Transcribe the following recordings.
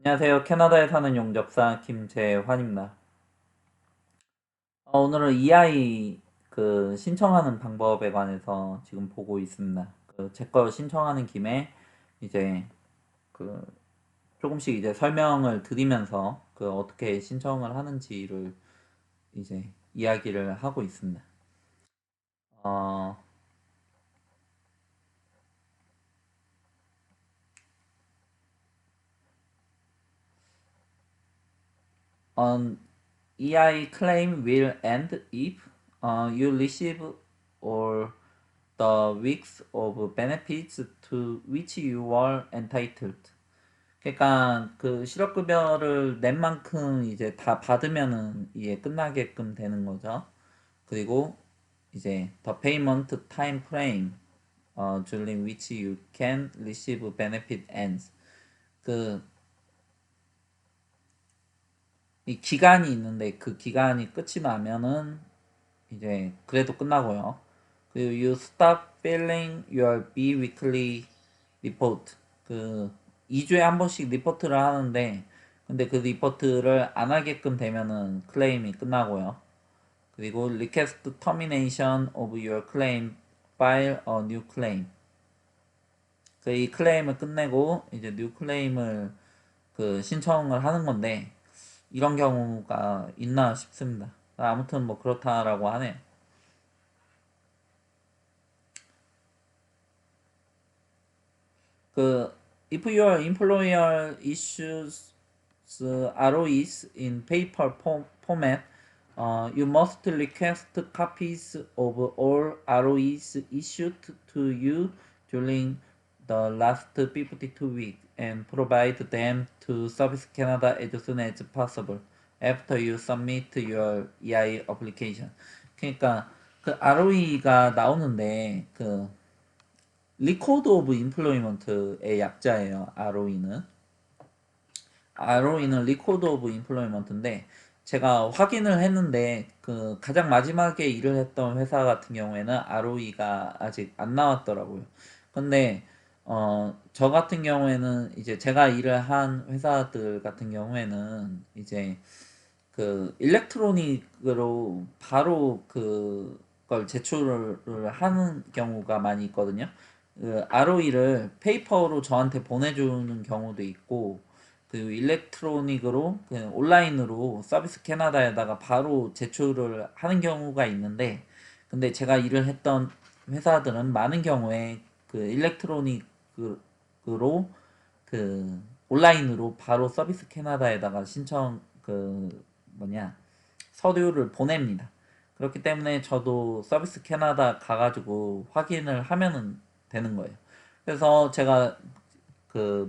안녕하세요. 캐나다에 사는 용접사 김재환입니다. 오늘은 EI 신청하는 방법에 관해서 지금 보고 있습니다. 제 거 신청하는 김에 이제 그 조금씩 이제 설명을 드리면서 어떻게 신청을 하는지를 이제 이야기를 하고 있습니다. 어, an EI claim will end if you receive all the weeks of benefits to which you are entitled. 그러니까 그 실업급여를 낸 만큼 이제 다 받으면은 이게 끝나게끔 되는 거죠. 그리고 이제 the payment time frame during which you can receive benefit ends. 그 이 기간이 있는데 그 기간이 끝이 나면은 이제 그래도 끝나고요. 그리고 you stop filling your bi-weekly report. 2주에 한 번씩 리포트를 하는데 근데 그 리포트를 안 하게끔 되면은 클레임이 끝나고요. 그리고 request termination of your claim, file a new claim. 이 클레임을 끝내고 이제 new 클레임을 신청을 하는 건데 이런 경우가 있나 싶습니다. 아무튼 뭐 그렇다라고 하네요. 그 if your employer issues ROEs in paper format, you must request copies of all ROEs issued to you during the last 52 weeks and provide them to Service Canada as soon as possible after you submit your EI application. 그러니까 그 ROE가 나오는데 리코드 오브 임플로이먼트의 약자예요. ROE는 리코드 오브 임플로이먼트인데 제가 확인을 했는데 가장 마지막에 일을 했던 회사 같은 경우에는 ROE가 아직 안 나왔더라고요. 근데 저 같은 경우에는 이제 제가 일을 한 회사들 같은 경우에는 이제 일렉트로닉으로 바로 그걸 제출을 하는 경우가 많이 있거든요. ROE를 페이퍼로 저한테 보내주는 경우도 있고, 일렉트로닉으로 온라인으로 서비스 캐나다에다가 바로 제출을 하는 경우가 있는데, 근데 제가 일을 했던 회사들은 많은 경우에 일렉트로닉으로 온라인으로 바로 서비스 캐나다에다가 신청 뭐냐 서류를 보냅니다. 그렇기 때문에 저도 서비스 캐나다 가가지고 확인을 하면은 되는 거예요. 그래서 제가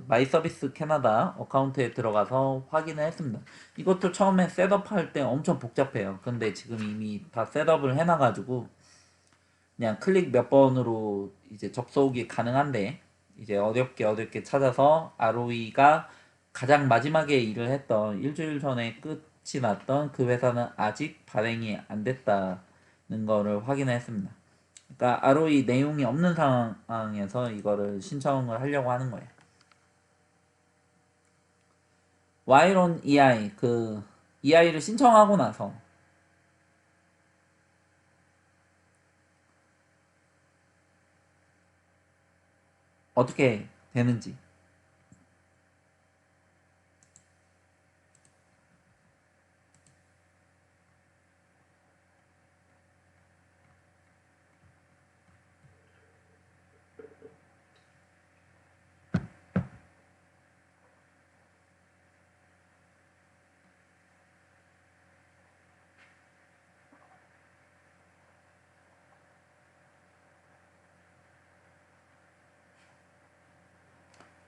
마이 서비스 캐나다 어카운트에 들어가서 확인을 했습니다. 이것도 처음에 셋업할 때 엄청 복잡해요. 근데 지금 이미 다 셋업을 해놔가지고 그냥 클릭 몇 번으로 이제 접속이 가능한데 이제 어렵게 찾아서 ROE가 가장 마지막에 일을 했던 일주일 전에 끝이 났던 그 회사는 아직 발행이 안 됐다는 거를 확인했습니다. 그러니까 ROE 내용이 없는 상황에서 이거를 신청을 하려고 하는 거예요. Y론 EI EI를 신청하고 나서 어떻게 되는지.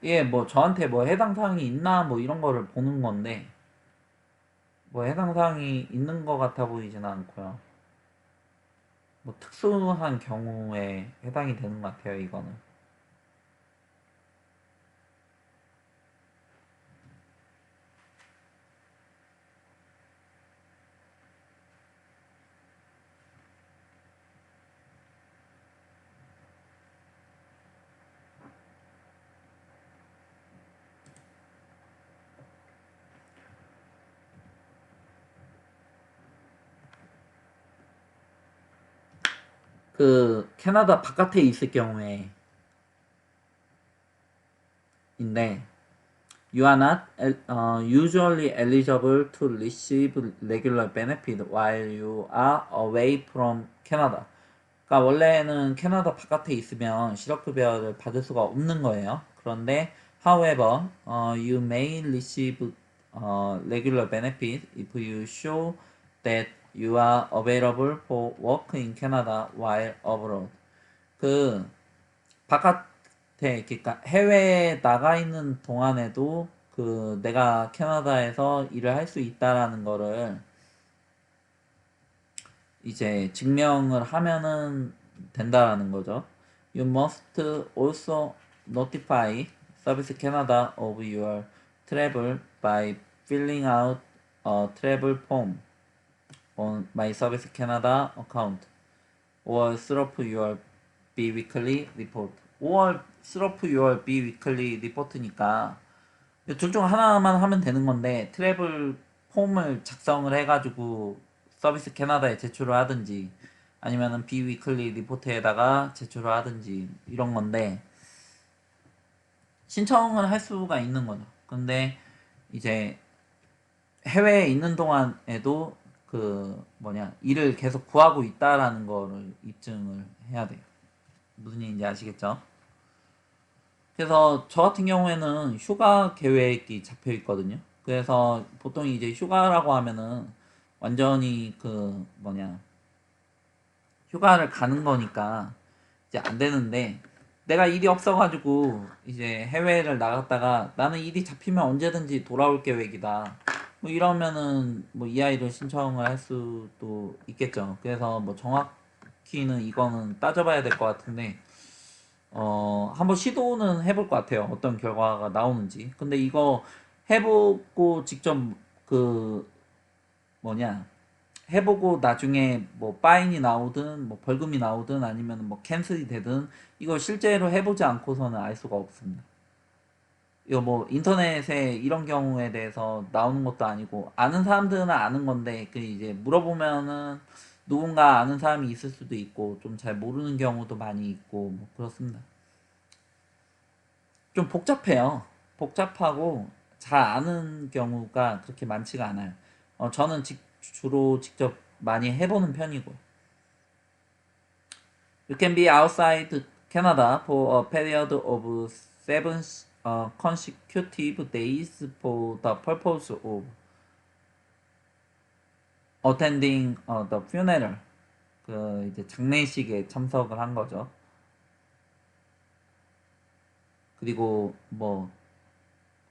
예, 뭐 저한테 뭐 해당 사항이 있나 뭐 이런 거를 보는 건데 뭐 해당 사항이 있는 것 같아 보이지는 않고요. 뭐 특수한 경우에 해당이 되는 것 같아요, 이거는. 그 캐나다 바깥에 있을 경우에 인데 you are not usually eligible to receive regular benefit while you are away from Canada. 그러니까 원래는 캐나다 바깥에 있으면 실업급여를 받을 수가 없는 거예요. 그런데 however, you may receive regular benefit if you show that you are available for work in Canada while abroad. 그 바깥에 그러니까 해외에 나가 있는 동안에도 그 내가 캐나다에서 일을 할 수 있다라는 거를 이제 증명을 하면은 된다라는 거죠. You must also notify Service Canada of your travel by filling out a travel form on My Service Canada account or through your biweekly report. 5월 through your biweekly report니까 둘 중 하나만 하면 되는 건데 트래블 폼을 작성을 해가지고 서비스 캐나다에 제출을 하든지 아니면은 비위클리 리포트에다가 제출을 하든지 이런 건데 신청을 할 수가 있는 거죠. 근데 이제 해외에 있는 동안에도 그 뭐냐 일을 계속 구하고 있다라는 거를 입증을 해야 돼요. 무슨 얘기인지 아시겠죠? 그래서 저 같은 경우에는 휴가 계획이 잡혀 있거든요. 그래서 보통 이제 휴가라고 하면은 완전히 그 뭐냐 휴가를 가는 거니까 이제 안 되는데 내가 일이 없어가지고 이제 해외를 나갔다가 나는 일이 잡히면 언제든지 돌아올 계획이다. 뭐 이러면은 뭐 EI를 신청을 할 수도 있겠죠. 그래서 뭐 정확히는 이거는 따져봐야 될 것 같은데 한번 시도는 해볼 것 같아요. 어떤 결과가 나오는지. 근데 이거 해보고 직접 그 뭐냐 해보고 나중에 뭐 파인이 나오든 뭐 벌금이 나오든 아니면 뭐 캔슬이 되든 이거 실제로 해보지 않고서는 알 수가 없습니다. 이거 뭐 인터넷에 이런 경우에 대해서 나오는 것도 아니고 아는 사람들은 아는 건데 그 이제 물어보면은 누군가 아는 사람이 있을 수도 있고 좀 잘 모르는 경우도 많이 있고 뭐 그렇습니다. 좀 복잡해요. 복잡하고 잘 아는 경우가 그렇게 많지가 않아요. 저는 주로 직접 많이 해보는 편이고. You can be outside Canada for a period of 7 consecutive days for the purpose of attending the funeral. 그 이제 장례식에 참석을 한 거죠. 그리고 뭐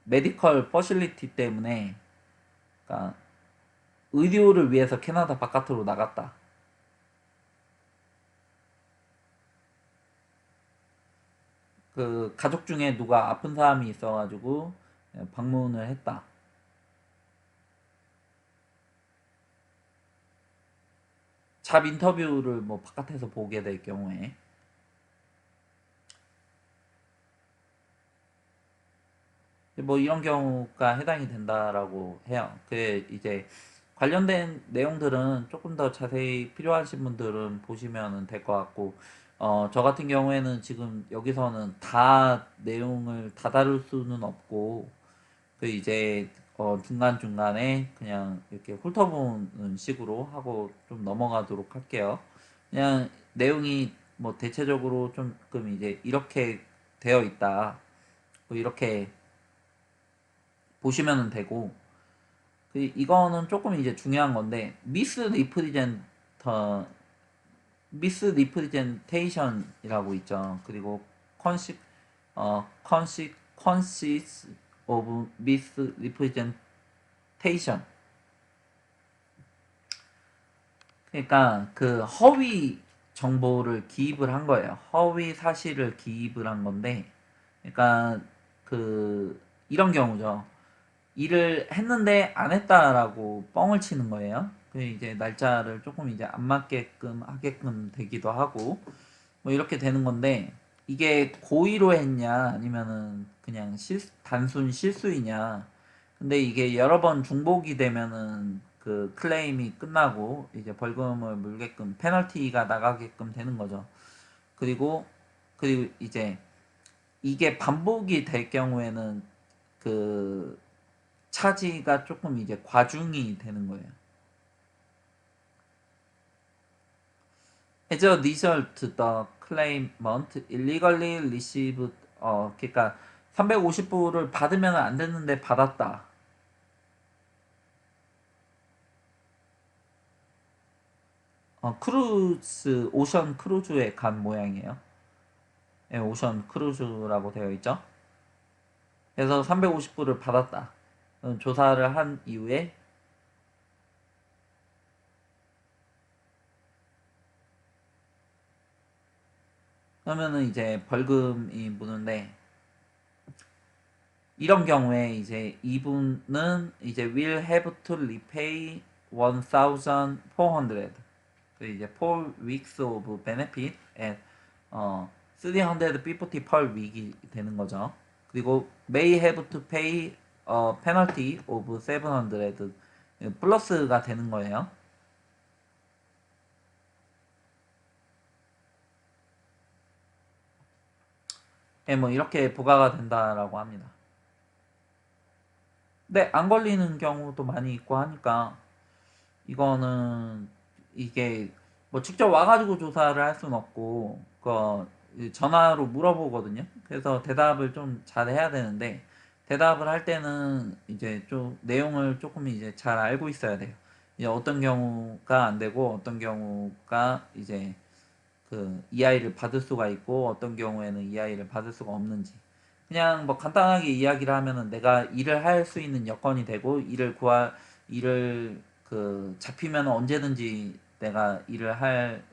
메디컬 퍼실리티 때문에 그러니까 의료를 위해서 캐나다 바깥으로 나갔다. 그 가족 중에 누가 아픈 사람이 있어가지고 방문을 했다. 잡 인터뷰를 뭐 바깥에서 보게 될 경우에 뭐 이런 경우가 해당이 된다라고 해요. 그 이제 관련된 내용들은 조금 더 자세히 필요하신 분들은 보시면 될 것 같고, 저 같은 경우에는 지금 여기서는 다 내용을 다 다룰 수는 없고, 그 이제 중간중간에 그냥 이렇게 훑어보는 식으로 하고 좀 넘어가도록 할게요. 그냥 내용이 뭐 대체적으로 조금 이제 이렇게 되어 있다. 뭐 이렇게 보시면 되고 이거는 조금 이제 중요한 건데 미스 리프리젠테이션이라고 있죠. 그리고 컨시 컨시퀀시스 오브 미스 리프리젠테이션. 그러니까 그 허위 정보를 기입을 한 거예요. 허위 사실을 기입을 한 건데 그러니까 그 이런 경우죠. 일을 했는데 안 했다라고 뻥을 치는 거예요. 그 이제 날짜를 조금 이제 안 맞게끔 하게끔 되기도 하고 뭐 이렇게 되는 건데 이게 고의로 했냐 아니면은 그냥 단순 실수이냐. 근데 이게 여러 번 중복이 되면은 그 클레임이 끝나고 이제 벌금을 물게끔 페널티가 나가게끔 되는 거죠. 그리고 이제 이게 반복이 될 경우에는 그 차지가 조금 이제 과중이 되는 거예요. As a result, the claimant illegally received 그러니까 350불을 받으면 안 됐는데 받았다. 크루즈 오션 크루즈에 간 모양이에요. 네, 오션 크루즈라고 되어 있죠. 그래서 350불을 받았다. 조사를 한 이후에 그러면은 이제 벌금이 무는데 이런 경우에 이제 이분은 이제 will have to repay 1,400 그 이제 4 weeks of benefit at 350 per week이 되는 거죠. 그리고 may have to pay a penalty of 700 플러스가 되는 거예요. 예, 뭐 이렇게 부과가 된다라고 합니다. 근데 안 걸리는 경우도 많이 있고 하니까 이거는 이게 뭐 직접 와가지고 조사를 할 수는 없고 전화로 물어보거든요. 그래서 대답을 좀 잘 해야 되는데 대답을 할 때는 이제 좀 내용을 조금 이제 잘 알고 있어야 돼요. 이제 어떤 경우가 안 되고 어떤 경우가 이제 그 EI를 받을 수가 있고 어떤 경우에는 EI를 받을 수가 없는지 그냥 뭐 간단하게 이야기를 하면은 내가 일을 할 수 있는 여건이 되고 일을 그 잡히면 언제든지 내가 일을 할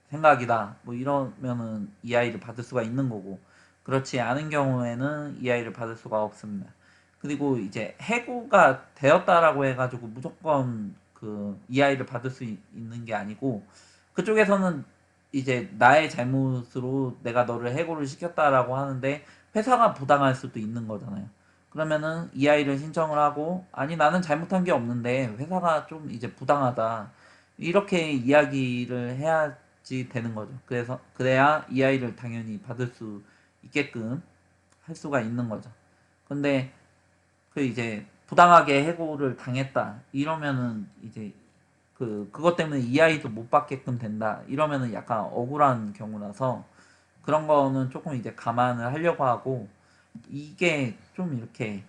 생각이다 뭐 이러면은 EI를 받을 수가 있는 거고 그렇지 않은 경우에는 EI를 받을 수가 없습니다. 그리고 이제 해고가 되었다라고 해가지고 무조건 그 EI를 받을 수 있는 게 아니고 그쪽에서는 이제 나의 잘못으로 내가 너를 해고를 시켰다라고 하는데 회사가 부당할 수도 있는 거잖아요. 그러면은 EI를 신청을 하고 아니 나는 잘못한 게 없는데 회사가 좀 이제 부당하다 이렇게 이야기를 해야지 되는 거죠. 그래서 그래야 EI를 당연히 받을 수 있게끔 할 수가 있는 거죠. 근데 그 이제 부당하게 해고를 당했다 이러면은 이제 그것 때문에 EI도 못 받게끔 된다 이러면은 약간 억울한 경우라서 그런 거는 조금 이제 감안을 하려고 하고 이게 좀 이렇게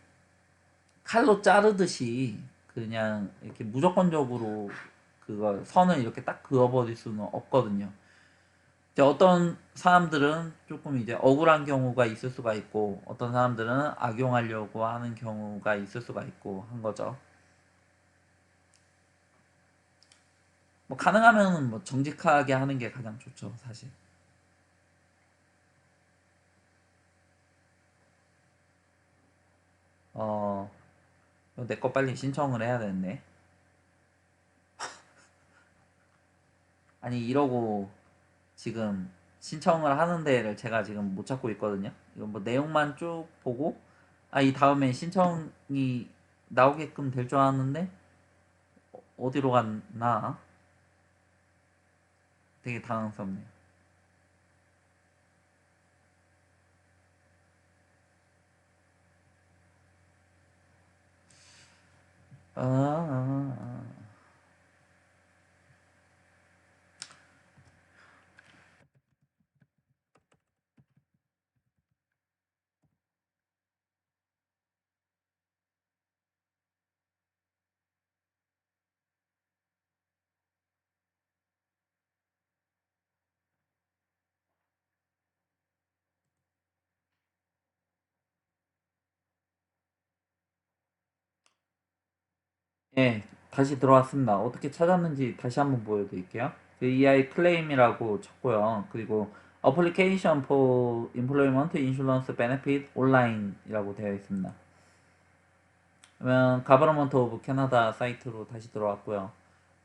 칼로 자르듯이 그냥 이렇게 무조건적으로 그거 선을 이렇게 딱 그어버릴 수는 없거든요. 이제 어떤 사람들은 조금 이제 억울한 경우가 있을 수가 있고 어떤 사람들은 악용하려고 하는 경우가 있을 수가 있고 한 거죠. 뭐 가능하면 뭐 정직하게 하는 게 가장 좋죠, 사실. 어, 내 거 빨리 신청을 해야 되는데. 아니 이러고 지금 신청을 하는 데를 제가 지금 못 찾고 있거든요. 이거 뭐 내용만 쭉 보고 이 다음에 신청이 나오게끔 될 줄 알았는데 어디로 갔나? 되게 당황스럽네요. 아. 예, 다시 들어왔습니다. 어떻게 찾았는지 다시 한번 보여드릴게요. 그 EI 클레임이라고 쳤고요. 그리고 Application for Employment Insurance Benefit Online이라고 되어 있습니다. 그러면 Government of Canada 사이트로 다시 들어왔고요.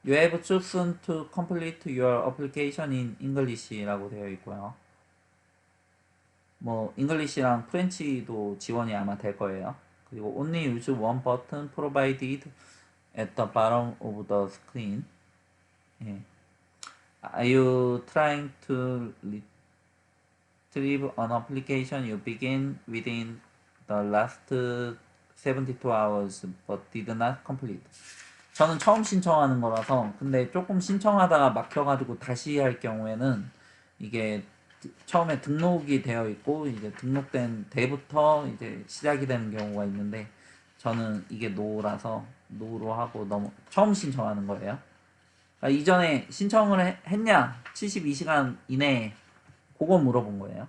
You have chosen to complete your application in English라고 되어 있고요. 뭐 English랑 프렌치도 지원이 아마 될 거예요. 그리고 Only use one button provided at the bottom of the screen. 예. Are you trying to retrieve an application you begin within the last 72 hours but did not complete? 저는 처음 신청하는 거라서 근데 조금 신청하다가 막혀가지고 다시 할 경우에는 이게 처음에 등록이 되어 있고 이제 등록된 때부터 이제 시작이 되는 경우가 있는데 저는 이게 노라서 노로 하고 너무 처음 신청하는 거예요. 그러니까 이전에 신청을 했냐 72시간 이내에 그거 물어본 거예요.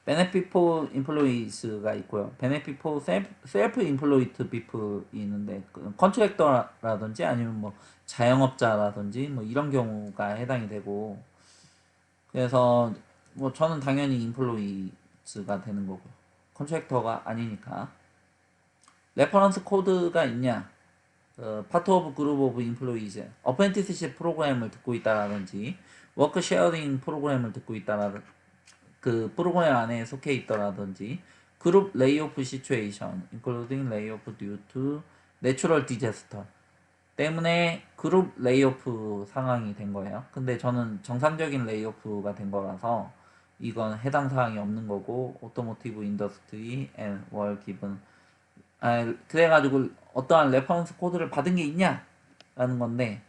Benefit for Employees가 있고요. Benefit for Self-Employed People이 있는데 컨트랙터라든지 아니면 뭐 자영업자라든지 뭐 이런 경우가 해당이 되고 그래서 뭐 저는 당연히 인플루이즈가 되는 거고요. 컨트랙터가 아니니까. 레퍼런스 코드가 있냐? 파트 오브 그룹 오브 인플루이즈 어프렌티스십 프로그램을 듣고 있다라든지 워크 쉐어링 프로그램을 듣고 있다라든지 그 프로그램 안에 속해 있더라든지 그룹 레이오프 시츄에이션 including layoff due to natural disaster 때문에 그룹 레이오프 상황이 된 거예요. 근데 저는 정상적인 레이오프가 된 거라서 이건 해당 사항이 없는 거고 오토모티브 인더스트리 앤 월 기분 그래가지고 어떠한 레퍼런스 코드를 받은 게 있냐 라는 건데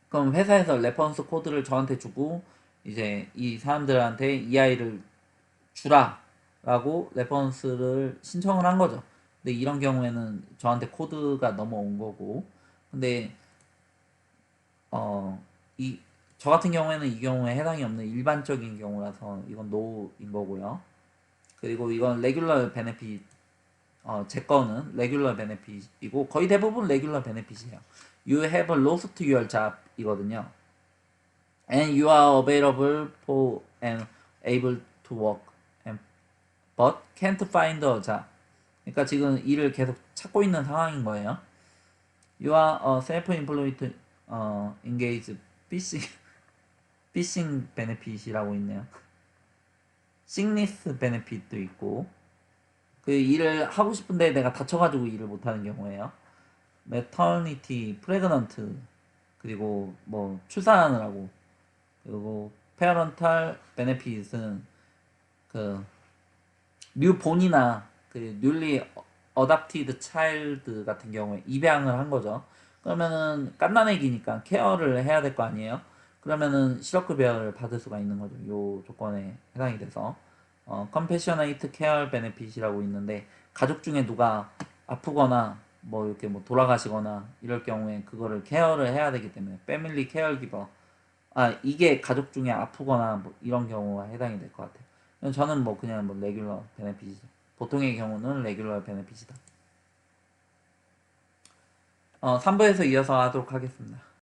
그럼 회사에서 레퍼런스 코드를 저한테 주고 이제 이 사람들한테 이 아이를 주라 라고 레퍼런스를 신청을 한 거죠. 근데 이런 경우에는 저한테 코드가 넘어온 거고 근데 이 저 같은 경우에는 이 경우에 해당이 없는 일반적인 경우라서 이건 노인 거고요. 그리고 이건 레귤러 베네핏 제 거는 레귤러 베네핏이고 거의 대부분 레귤러 베네핏이에요. You have lost your job 이거든요. And you are available for and able to work and but can't find a job. 그러니까 지금 일을 계속 찾고 있는 상황인 거예요. You are a self-employed engaged fishing benefit이라고 있네요. sickness benefit도 있고 그 일을 하고 싶은데 내가 다쳐가지고 일을 못하는 경우에요. maternity, pregnant 그리고 뭐 출산하느라고 그리고 parental benefit은 그 뉴본이나 그 newly adopted child 같은 경우에 입양을 한 거죠. 그러면은 갓난아기니까 케어를 해야 될 거 아니에요. 그러면은 실업급여를 받을 수가 있는 거죠. 요 조건에 해당이 돼서 compassionate care benefit이라고 있는데 가족 중에 누가 아프거나 뭐 이렇게 뭐 돌아가시거나 이럴 경우에 그거를 케어를 해야 되기 때문에 패밀리 케어기버 이게 가족 중에 아프거나 뭐 이런 경우가 해당이 될 것 같아요. 저는 뭐 그냥 뭐 레귤러 베네핏이죠. 보통의 경우는 레귤러 베네핏이다. 3부에서 이어서 하도록 하겠습니다.